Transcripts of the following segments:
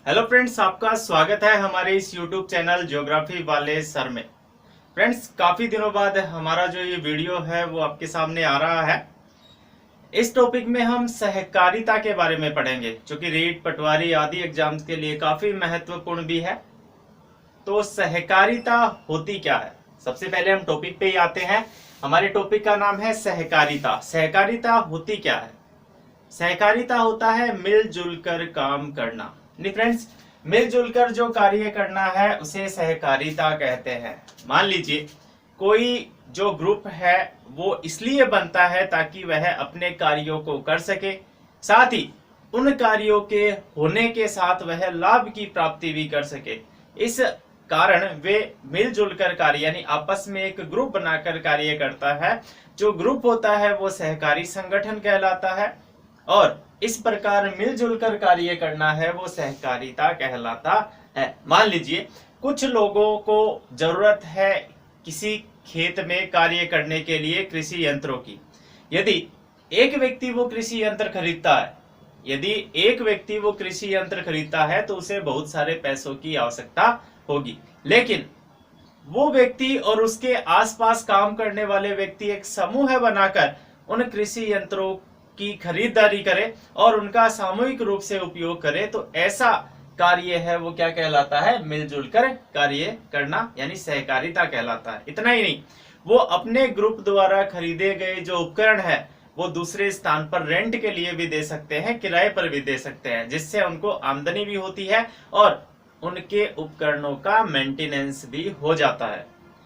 Hello friends, आपका स्वागत है हमारे इस यूट्यूब चैनल ज्योग्राफी वाले सर में। फ्रेंड्स, काफी दिनों बाद हमारा जो ये वीडियो है वो आपके सामने आ रहा है। इस टॉपिक में हम सहकारिता के बारे में पढ़ेंगे, जो कि रीट, पटवारी आदि एग्जाम्स के लिए काफी महत्वपूर्ण भी है। तो सहकारिता होती क्या है, सबसे पहले हम टॉपिक पे ही आते हैं। हमारे टॉपिक का नाम है सहकारिता। सहकारिता होती क्या है? सहकारिता होता है मिलजुल कर काम करना। नहीं फ्रेंड्स, मिलजुल कर जो कार्य करना है उसे सहकारिता कहते हैं। मान लीजिए कोई जो ग्रुप है वो इसलिए बनता है ताकि वह अपने कार्यों को कर सके, साथ ही उन कार्यों के होने के साथ वह लाभ की प्राप्ति भी कर सके। इस कारण वे मिलजुल कर कार्य यानी आपस में एक ग्रुप बनाकर कार्य करता है। जो ग्रुप होता है वो सहकारी संगठन कहलाता है और इस प्रकार मिलजुल कर कार्य करना है वो सहकारिता कहलाता है। मान लीजिए कुछ लोगों को जरूरत है किसी खेत में कार्य करने के लिए कृषि यंत्रों की। यदि एक व्यक्ति वो कृषि यंत्र खरीदता है यदि एक व्यक्ति वो कृषि यंत्र खरीदता है तो उसे बहुत सारे पैसों की आवश्यकता होगी, लेकिन वो व्यक्ति और उसके आसपास काम करने वाले व्यक्ति एक समूह बनाकर उन कृषि यंत्रों की खरीदारी करे और उनका सामूहिक रूप से उपयोग करे, तो ऐसा कार्य है वो क्या कहलाता है? मिलजुल कर कार्य करना यानी सहकारिता कहलाता है। इतना ही नहीं, वो अपने ग्रुप द्वारा खरीदे गए जो उपकरण है वो दूसरे स्थान पर रेंट के लिए भी दे सकते हैं, किराए पर भी दे सकते हैं, जिससे उनको आमदनी भी होती है और उनके उपकरणों का मेंटेनेंस भी हो जाता है।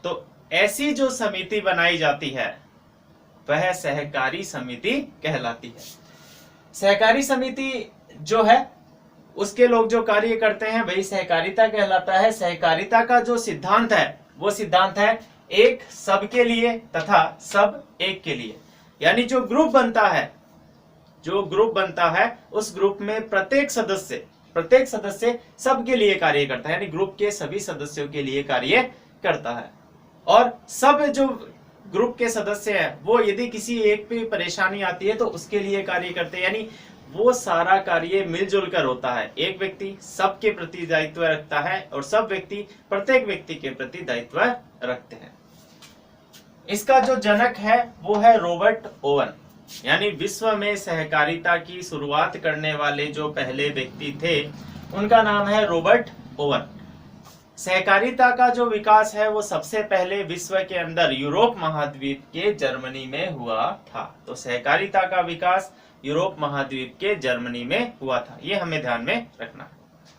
तो ऐसी जो समिति बनाई जाती है वह सहकारी समिति कहलाती है। सहकारी समिति जो है उसके लोग जो कार्य करते हैं वही सहकारिता कहलाता है। सहकारिता का जो सिद्धांत है वो सिद्धांत है एक सबके लिए तथा सब एक के लिए। यानी जो ग्रुप बनता है उस ग्रुप में प्रत्येक सदस्य सबके लिए कार्य करता है, यानी ग्रुप के सभी सदस्यों के लिए कार्य करता है। और सब जो ग्रुप के सदस्य हैं वो यदि किसी एक पे परेशानी आती है तो उसके लिए कार्य करते हैं, यानी वो सारा कार्य मिलजुल कर होता है। एक व्यक्ति सबके प्रति दायित्व रखता है और सब व्यक्ति प्रत्येक व्यक्ति के प्रति दायित्व रखते हैं। इसका जो जनक है वो है रॉबर्ट ओवन, यानी विश्व में सहकारिता की शुरुआत करने वाले जो पहले व्यक्ति थे उनका नाम है रॉबर्ट ओवन। सहकारिता का जो विकास है वो सबसे पहले विश्व के अंदर यूरोप महाद्वीप के जर्मनी में हुआ था। तो सहकारिता का विकास यूरोप महाद्वीप के जर्मनी में हुआ था, ये हमें ध्यान में रखना।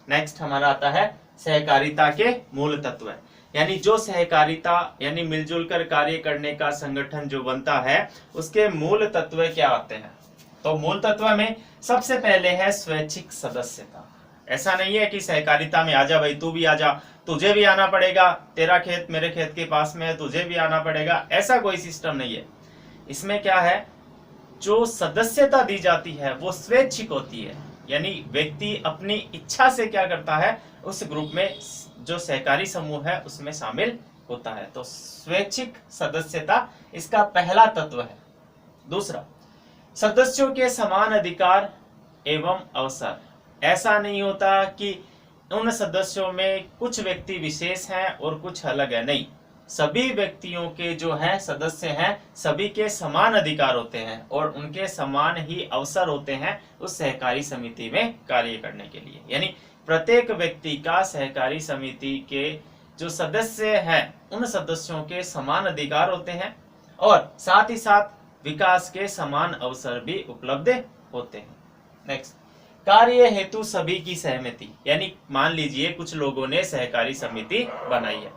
नेक्स्ट हमारा आता है सहकारिता के मूल तत्व, यानी जो सहकारिता यानी मिलजुल कर कार्य करने का संगठन जो बनता है उसके मूल तत्व क्या आते हैं। तो मूल तत्व में सबसे पहले है स्वैच्छिक सदस्यता। ऐसा नहीं है कि सहकारिता में आजा भाई, तू भी आजा, तुझे भी आना पड़ेगा, तेरा खेत मेरे खेत के पास में है, तुझे भी आना पड़ेगा, ऐसा कोई सिस्टम नहीं है। इसमें क्या है, जो सदस्यता दी जाती है वो स्वैच्छिक होती है, यानी व्यक्ति अपनी इच्छा से क्या करता है, उस ग्रुप में जो सहकारी समूह है उसमें शामिल होता है। तो स्वैच्छिक सदस्यता इसका पहला तत्व है। दूसरा, सदस्यों के समान अधिकार एवं अवसर। ऐसा नहीं होता कि उन सदस्यों में कुछ व्यक्ति विशेष हैं और कुछ अलग है, नहीं, सभी व्यक्तियों के जो हैं सदस्य हैं सभी के समान अधिकार होते हैं और उनके समान ही अवसर होते हैं उस सहकारी समिति में कार्य करने के लिए। यानी प्रत्येक व्यक्ति का सहकारी समिति के जो सदस्य हैं उन सदस्यों के समान अधिकार होते हैं और साथ ही साथ विकास के समान अवसर भी उपलब्ध होते हैं। नेक्स्ट, कार्य हेतु सभी की सहमति, यानी मान लीजिए कुछ लोगों ने सहकारी समिति बनाई है,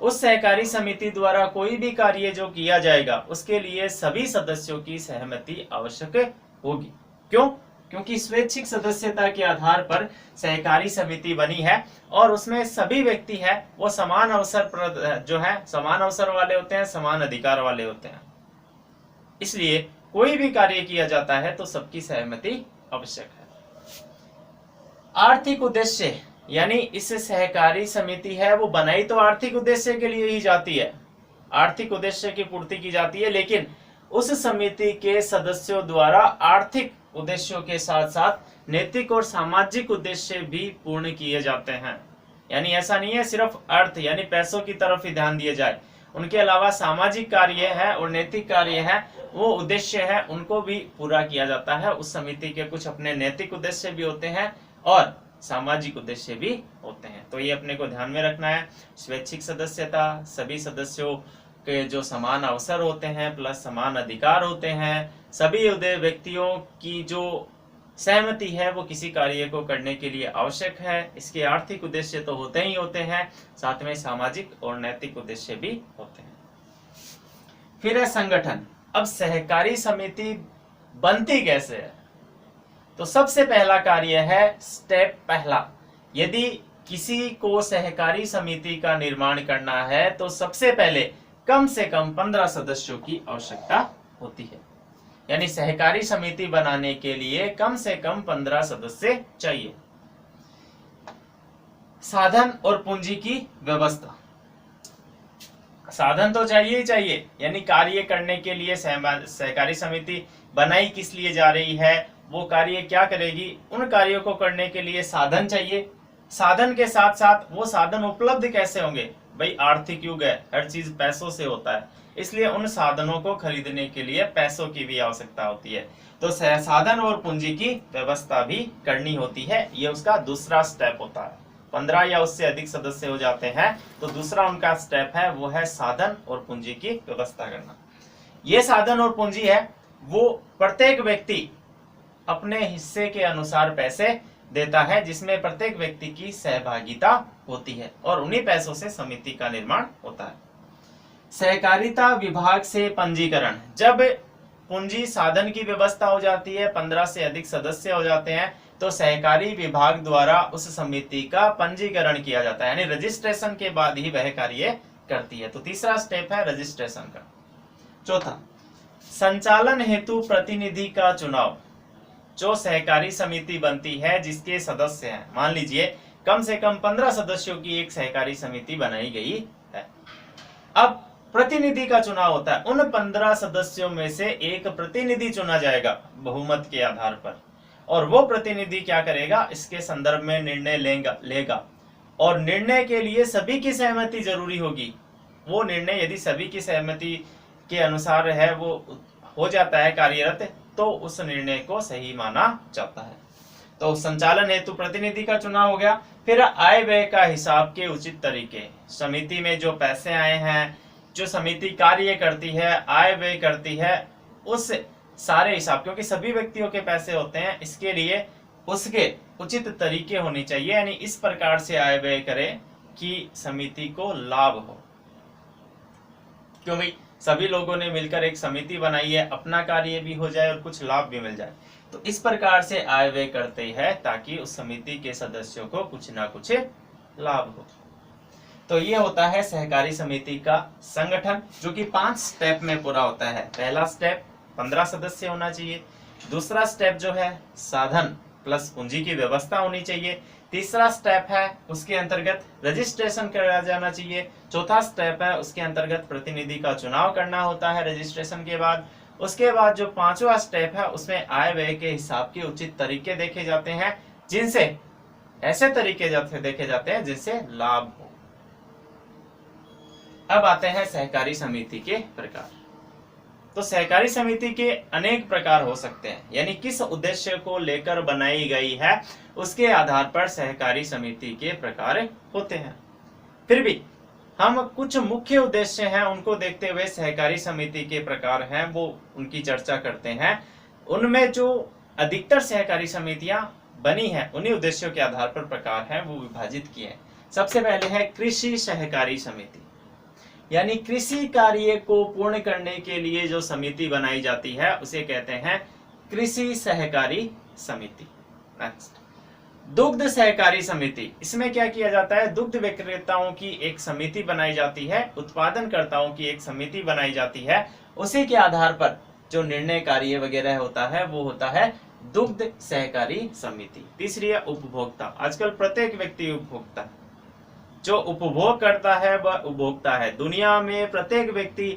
उस सहकारी समिति द्वारा कोई भी कार्य जो किया जाएगा उसके लिए सभी सदस्यों की सहमति आवश्यक होगी। क्यों? क्योंकि स्वैच्छिक सदस्यता के आधार पर सहकारी समिति बनी है और उसमें सभी व्यक्ति है वो समान अवसर जो है समान अवसर वाले होते हैं, समान अधिकार वाले होते हैं। इसलिए कोई भी कार्य किया जाता है तो सबकी सहमति आवश्यक है। आर्थिक उद्देश्य, यानी इस सहकारी समिति है वो बनाई तो आर्थिक उद्देश्य के लिए ही जाती है, आर्थिक उद्देश्य की पूर्ति की जाती है, लेकिन उस समिति के सदस्यों द्वारा आर्थिक उद्देश्यों के साथ साथ नैतिक और सामाजिक उद्देश्य भी पूर्ण किए जाते हैं। यानी ऐसा नहीं है सिर्फ अर्थ यानी पैसों की तरफ ही ध्यान दिया जाए, उनके अलावा सामाजिक कार्य है और नैतिक कार्य है, वो उद्देश्य है, उनको भी पूरा किया जाता है। उस समिति के कुछ अपने नैतिक उद्देश्य भी होते हैं और सामाजिक उद्देश्य भी होते हैं। तो ये अपने को ध्यान में रखना है। स्वैच्छिक सदस्यता, सभी सदस्यों के जो समान अवसर होते हैं प्लस समान अधिकार होते हैं, सभी व्यक्तियों की जो सहमति है वो किसी कार्य को करने के लिए आवश्यक है। इसके आर्थिक उद्देश्य तो होते ही होते हैं, साथ में सामाजिक और नैतिक उद्देश्य भी होते हैं। फिर है संगठन। अब सहकारी समिति बनती कैसे है? तो सबसे पहला कार्य है स्टेप पहला, यदि किसी को सहकारी समिति का निर्माण करना है तो सबसे पहले कम से कम 15 सदस्यों की आवश्यकता होती है। यानी सहकारी समिति बनाने के लिए कम से कम 15 सदस्य चाहिए। साधन और पूंजी की व्यवस्था। साधन तो चाहिए ही चाहिए, यानी कार्य करने के लिए सहकारी समिति बनाई किस लिए जा रही है, वो कार्य क्या करेगी, उन कार्यों को करने के लिए साधन चाहिए। साधन के साथ साथ वो साधन उपलब्ध कैसे होंगे? भाई आर्थिक युग है, हर चीज पैसों से होता है, इसलिए उन साधनों को खरीदने के लिए पैसों की भी आवश्यकता होती है। तो साधन और पूंजी की व्यवस्था भी करनी होती है, ये उसका दूसरा स्टेप होता है। 15 या उससे अधिक सदस्य हो जाते हैं तो दूसरा उनका स्टेप है वो है साधन और पूंजी की व्यवस्था करना। ये साधन और पूंजी है वो प्रत्येक व्यक्ति अपने हिस्से के अनुसार पैसे देता है, जिसमें प्रत्येक व्यक्ति की सहभागिता होती है और उन्हीं पैसों से समिति का निर्माण होता है। सहकारिता विभाग से पंजीकरण। जब पूंजी साधन की व्यवस्था हो जाती है, 15 से अधिक सदस्य हो जाते हैं, तो सहकारी विभाग द्वारा उस समिति का पंजीकरण किया जाता है, यानी रजिस्ट्रेशन के बाद ही वह कार्य करती है। तो तीसरा स्टेप है रजिस्ट्रेशन का। चौथा, संचालन हेतु प्रतिनिधि का चुनाव। जो सहकारी समिति बनती है जिसके सदस्य हैं, मान लीजिए कम से कम 15 सदस्यों की एक सहकारी समिति बनाई गई है, अब प्रतिनिधि का चुनाव होता है। उन 15 सदस्यों में से एक प्रतिनिधि चुना जाएगा बहुमत के आधार पर, और वो प्रतिनिधि क्या करेगा, इसके संदर्भ में निर्णय लेगा और निर्णय के लिए सभी की सहमति जरूरी होगी। वो निर्णय यदि सभी की सहमति के अनुसार है वो हो जाता है कार्यरत, तो उस निर्णय को सही माना जाता है। तो संचालन हेतु प्रतिनिधि का चुनाव हो गया। फिर आय व्यय का हिसाब के उचित तरीके। समिति में जो पैसे आए हैं, जो समिति कार्य करती है, आय व्यय करती है, उस सारे हिसाब, क्योंकि सभी व्यक्तियों के पैसे होते हैं, इसके लिए उसके उचित तरीके होने चाहिए, यानी इस प्रकार से आय व्यय करे कि समिति को लाभ हो। क्यों भाई, सभी लोगों ने मिलकर एक समिति बनाई है, अपना कार्य भी हो जाए और कुछ लाभ भी मिल जाए, तो इस प्रकार से आय व्यय करते हैं ताकि उस समिति के सदस्यों को कुछ ना कुछ लाभ हो। तो ये होता है सहकारी समिति का संगठन, जो कि 5 स्टेप में पूरा होता है। पहला स्टेप 15 सदस्य होना चाहिए। दूसरा स्टेप जो है साधन प्लस पूंजी की व्यवस्था होनी चाहिए। तीसरा स्टेप है उसके अंतर्गत रजिस्ट्रेशन कराया जाना चाहिए। चौथा स्टेप है उसके अंतर्गत प्रतिनिधि का चुनाव करना होता है रजिस्ट्रेशन के बाद। उसके बाद जो 5वां स्टेप है उसमें आय व्यय के हिसाब के उचित तरीके देखे जाते हैं, जिनसे ऐसे तरीके देखे जाते हैं जिनसे लाभ हो। अब आते हैं सहकारी समिति के प्रकार। तो सहकारी समिति के अनेक प्रकार हो सकते हैं, यानी किस उद्देश्य को लेकर बनाई गई है उसके आधार पर सहकारी समिति के प्रकार होते हैं। फिर भी हम कुछ मुख्य उद्देश्य हैं उनको देखते हुए सहकारी समिति के प्रकार हैं वो उनकी चर्चा करते हैं। उनमें जो अधिकतर सहकारी समितियां बनी हैं उन्हीं उद्देश्यों के आधार पर प्रकार हैं वो विभाजित किए हैं। सबसे पहले है कृषि सहकारी समिति, यानी कृषि कार्य को पूर्ण करने के लिए जो समिति बनाई जाती है उसे कहते हैं कृषि सहकारी समिति। नेक्स्ट, दुग्ध सहकारी समिति। इसमें क्या किया जाता है, दुग्ध विक्रेताओं की एक समिति बनाई जाती है, उत्पादनकर्ताओं की एक समिति बनाई जाती है, उसी के आधार पर जो निर्णय कार्य वगैरह होता है वो होता है दुग्ध सहकारी समिति। तीसरी है उपभोक्ता। आजकल प्रत्येक व्यक्ति उपभोक्ता, जो उपभोग करता है वह उपभोक्ता है। दुनिया में प्रत्येक व्यक्ति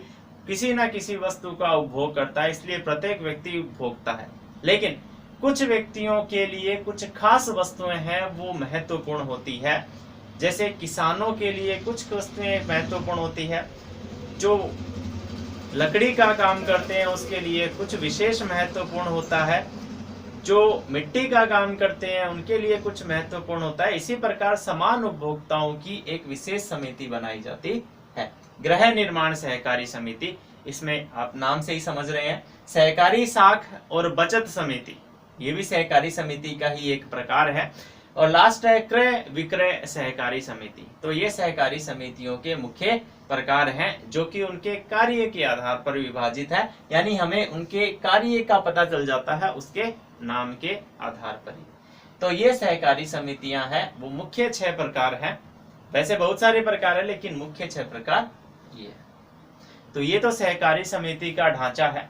किसी न किसी वस्तु का उपभोग करता है, इसलिए प्रत्येक व्यक्ति उपभोक्ता है। लेकिन कुछ व्यक्तियों के लिए कुछ खास वस्तुएं हैं वो महत्वपूर्ण होती है। जैसे किसानों के लिए कुछ वस्तुएं महत्वपूर्ण होती है, जो लकड़ी का काम करते हैं उसके लिए कुछ विशेष महत्वपूर्ण होता है, जो मिट्टी का काम करते हैं उनके लिए कुछ महत्वपूर्ण होता है। इसी प्रकार समान उपभोक्ताओं की एक विशेष समिति बनाई जाती है, गृह निर्माण सहकारी समिति। इसमें आप नाम से ही समझ रहे हैं, सहकारी साख और बचत समिति, ये भी सहकारी समिति का ही एक प्रकार है। और लास्ट है क्रय विक्रय सहकारी समिति। तो ये सहकारी समितियों के मुख्य प्रकार हैं, जो कि उनके कार्य के आधार पर विभाजित है, यानी हमें उनके कार्य का पता चल जाता है उसके नाम के आधार पर ही। तो ये सहकारी समितियां हैं, वो मुख्य 6 प्रकार हैं। वैसे बहुत सारे प्रकार है, लेकिन मुख्य 6 प्रकार ये है। तो ये तो सहकारी समिति का ढांचा है।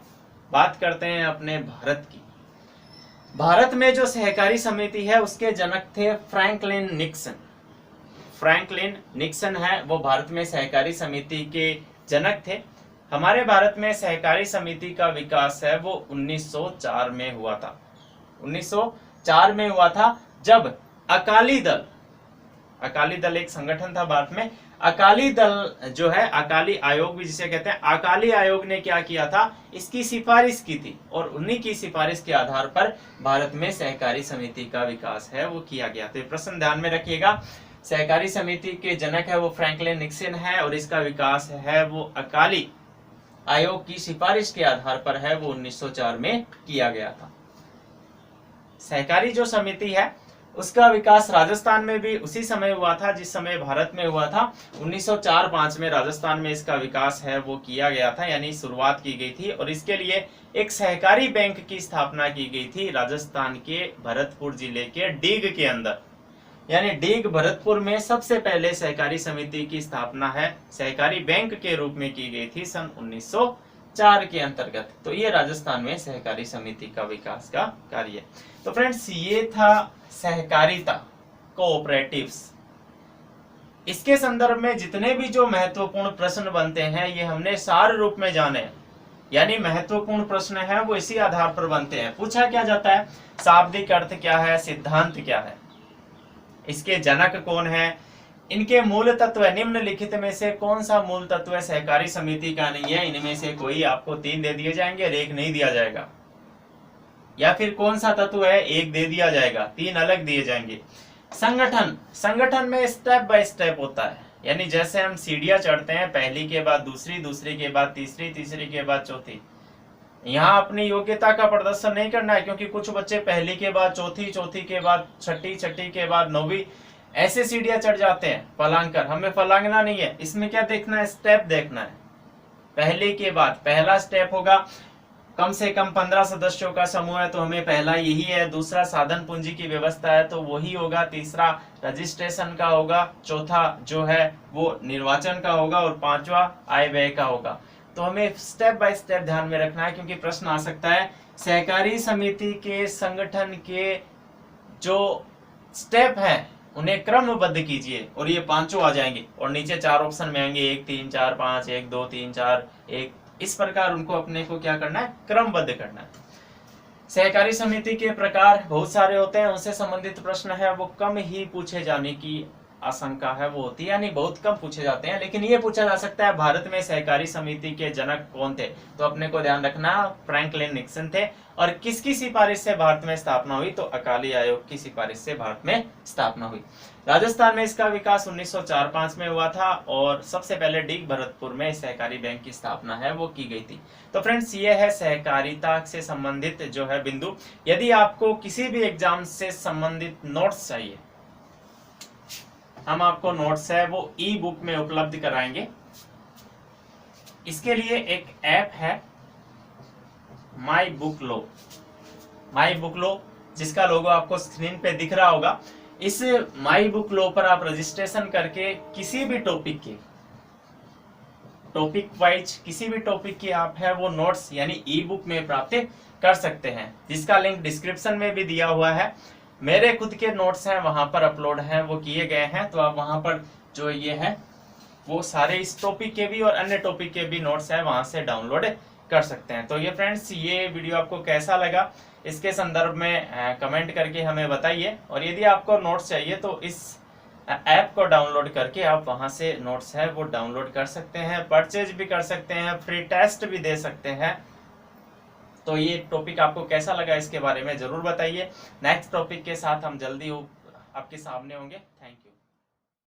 बात करते हैं अपने भारत की। भारत में जो सहकारी समिति है उसके जनक थे फ्रैंकलिन निक्सन। फ्रैंकलिन निक्सन है वो भारत में सहकारी समिति के जनक थे। हमारे भारत में सहकारी समिति का विकास है वो 1904 में हुआ था। 1904 में हुआ था, जब अकाली दल एक संगठन था भारत में। अकाली दल जो है, अकाली आयोग भी जिसे कहते हैं, अकाली आयोग ने क्या किया था, इसकी सिफारिश की थी, और उन्हीं की सिफारिश के आधार पर भारत में सहकारी समिति का विकास है वो किया गया। तो प्रश्न ध्यान में रखिएगा, सहकारी समिति के जनक है वो फ्रैंकलिन निक्सन है, और इसका विकास है वो अकाली आयोग की सिफारिश के आधार पर है, वो 1904 में किया गया था। सहकारी जो समिति है उसका विकास राजस्थान में भी उसी समय हुआ था जिस समय भारत में हुआ था। 1904-05 में राजस्थान में इसका विकास है वो किया गया था, यानी शुरुआत की गई थी। और इसके लिए एक सहकारी बैंक की स्थापना की गई थी राजस्थान के भरतपुर जिले के डीग के अंदर, यानी डीग भरतपुर में सबसे पहले सहकारी समिति की स्थापना है सहकारी बैंक के रूप में की गई थी सन 1904 के अंतर्गत। तो ये राजस्थान में सहकारी समिति का विकास का कार्य। तो फ्रेंड्स, ये था सहकारिता, कोऑपरेटिव्स। इसके संदर्भ में जितने भी जो महत्वपूर्ण प्रश्न बनते हैं ये हमने सार रूप में जाने, यानी महत्वपूर्ण प्रश्न है वो इसी आधार पर बनते हैं। पूछा क्या जाता है, शाब्दिक अर्थ क्या है, सिद्धांत क्या है, इसके जनक कौन है, इनके मूल तत्व, निम्नलिखित में से कौन सा मूल तत्व सहकारी समिति का नहीं है। इनमें से कोई आपको 3 दे दिए जाएंगे और 1 नहीं दिया जाएगा, या फिर कौन सा तत्व है 1 दे दिया जाएगा, 3 अलग दिए जाएंगे। संगठन में स्टेप बाय स्टेप होता है, यानी जैसे हम सीढ़ियां चढ़ते हैं, पहली के बाद दूसरी, दूसरी के बाद तीसरी, तीसरी के बाद चौथी। यहाँ अपनी योग्यता का प्रदर्शन नहीं करना है, क्योंकि कुछ बच्चे पहली के बाद चौथी, चौथी के बाद छठी, छठी के बाद नौवीं, ऐसे सीढ़ियां चढ़ जाते हैं फलांकर। हमें फलांगना नहीं है, इसमें क्या देखना है, स्टेप देखना है। पहले के बाद पहला स्टेप होगा, कम से कम 15 सदस्यों का समूह है तो हमें पहला यही है। दूसरा साधन पूंजी की व्यवस्था है तो वही होगा। तीसरा रजिस्ट्रेशन का होगा। चौथा जो है वो निर्वाचन का होगा, और 5वां आय व्यय का होगा। तो हमें स्टेप बाय स्टेप ध्यान में रखना है, क्योंकि प्रश्न आ सकता है सहकारी समिति के संगठन के जो स्टेप हैं उन्हें क्रमबद्ध कीजिए, और ये 5 आ जाएंगे, और नीचे 4 ऑप्शन में आएंगे 1 3 4 5, 1 2 3 4 1। इस प्रकार उनको अपने को क्या करना है, क्रमबद्ध करना है। सहकारी समिति के प्रकार बहुत सारे होते हैं, उनसे संबंधित प्रश्न है वो कम ही पूछे जाने की आशंका है वो होती है, यानी बहुत कम पूछे जाते हैं। लेकिन ये पूछा जा सकता है भारत में सहकारी समिति के जनक कौन थे, तो अपने को ध्यान रखना फ्रैंकलिन निक्सन थे। और किसकी सिफारिश से भारत में स्थापना हुई, तो अकाली आयोग की सिफारिश से भारत में स्थापना हुई। राजस्थान में इसका विकास 1904-05 में हुआ था, और सबसे पहले डीग भरतपुर में सहकारी बैंक की स्थापना है वो की गई थी। तो फ्रेंड्स, ये है सहकारिता से संबंधित जो है बिंदु। यदि आपको किसी भी एग्जाम से संबंधित नोट्स चाहिए, हम आपको नोट्स है वो ई बुक में उपलब्ध कराएंगे। इसके लिए एक ऐप है माई बुक लो, जिसका लोगो आपको स्क्रीन पे दिख रहा होगा। इस माई बुक लो पर आप रजिस्ट्रेशन करके किसी भी टॉपिक वाइज किसी भी टॉपिक की आप है वो नोट्स यानी ई बुक में प्राप्त कर सकते हैं, जिसका लिंक डिस्क्रिप्शन में भी दिया हुआ है। मेरे खुद के नोट्स हैं वहां पर अपलोड हैं, वो किए गए हैं, तो आप वहां पर जो ये है वो सारे इस टॉपिक के भी और अन्य टॉपिक के भी नोट्स हैं वहां से डाउनलोड कर सकते हैं। तो ये फ्रेंड्स, ये वीडियो आपको कैसा लगा इसके संदर्भ में कमेंट करके हमें बताइए। और यदि आपको नोट्स चाहिए तो इस ऐप को डाउनलोड करके आप वहां से नोट्स है वो डाउनलोड कर सकते हैं, परचेज भी कर सकते हैं, फ्री टेस्ट भी दे सकते हैं। तो ये टॉपिक आपको कैसा लगा इसके बारे में जरूर बताइए। नेक्स्ट टॉपिक के साथ हम जल्दी आपके सामने होंगे। Thank you.